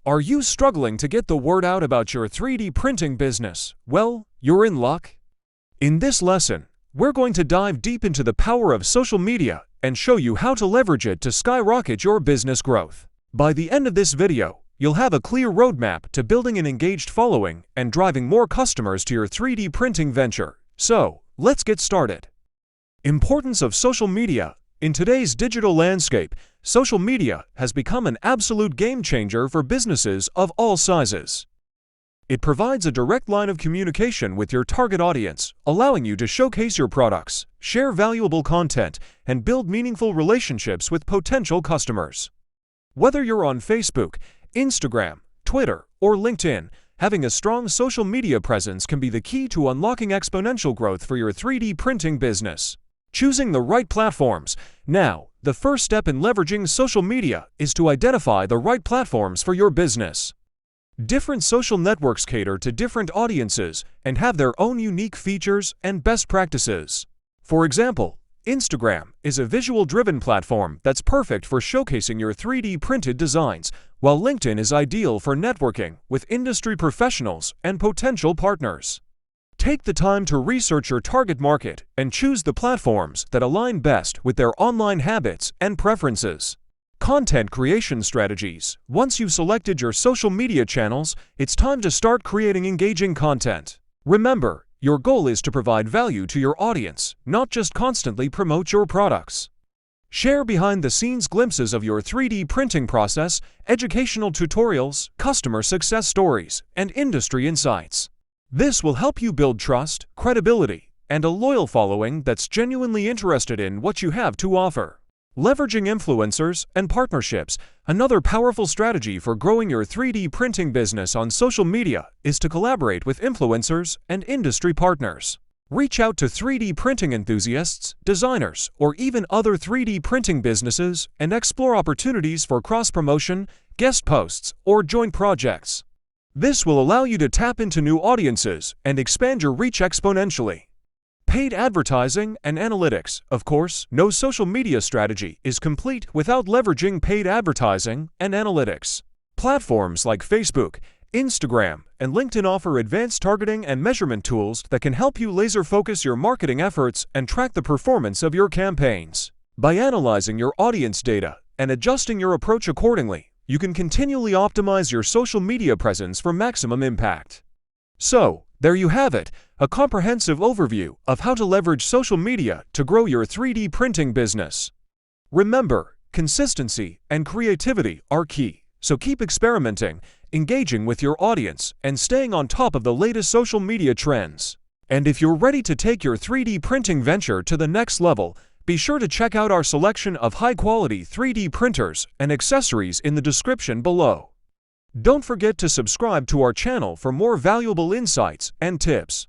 Are you struggling to get the word out about your 3D printing business? Well, you're in luck. In this lesson, we're going to dive deep into the power of social media and show you how to leverage it to skyrocket your business growth. By the end of this video, you'll have a clear roadmap to building an engaged following and driving more customers to your 3D printing venture. So, let's get started. Importance of social media. In today's digital landscape, social media has become an absolute game changer for businesses of all sizes. It provides a direct line of communication with your target audience, allowing you to showcase your products, share valuable content, and build meaningful relationships with potential customers. Whether you're on Facebook, Instagram, Twitter, or LinkedIn, having a strong social media presence can be the key to unlocking exponential growth for your 3D printing business. Choosing the right platforms. Now, the first step in leveraging social media is to identify the right platforms for your business. Different social networks cater to different audiences and have their own unique features and best practices. For example, Instagram is a visual-driven platform that's perfect for showcasing your 3D printed designs, while LinkedIn is ideal for networking with industry professionals and potential partners. Take the time to research your target market and choose the platforms that align best with their online habits and preferences. Content creation strategies. Once you've selected your social media channels, it's time to start creating engaging content. Remember, your goal is to provide value to your audience, not just constantly promote your products. Share behind-the-scenes glimpses of your 3D printing process, educational tutorials, customer success stories, and industry insights. This will help you build trust, credibility, and a loyal following that's genuinely interested in what you have to offer. Leveraging influencers and partnerships. Another powerful strategy for growing your 3D printing business on social media is to collaborate with influencers and industry partners. Reach out to 3D printing enthusiasts, designers, or even other 3D printing businesses and explore opportunities for cross-promotion, guest posts, or joint projects. This will allow you to tap into new audiences and expand your reach exponentially. Paid advertising and analytics. Of course, no social media strategy is complete without leveraging paid advertising and analytics. Platforms like Facebook, Instagram, and LinkedIn offer advanced targeting and measurement tools that can help you laser focus your marketing efforts and track the performance of your campaigns. By analyzing your audience data and adjusting your approach accordingly, you can continually optimize your social media presence for maximum impact. So, there you have it, a comprehensive overview of how to leverage social media to grow your 3D printing business. Remember, consistency and creativity are key, so keep experimenting, engaging with your audience, and staying on top of the latest social media trends. And if you're ready to take your 3D printing venture to the next level, be sure to check out our selection of high-quality 3D printers and accessories in the description below. Don't forget to subscribe to our channel for more valuable insights and tips.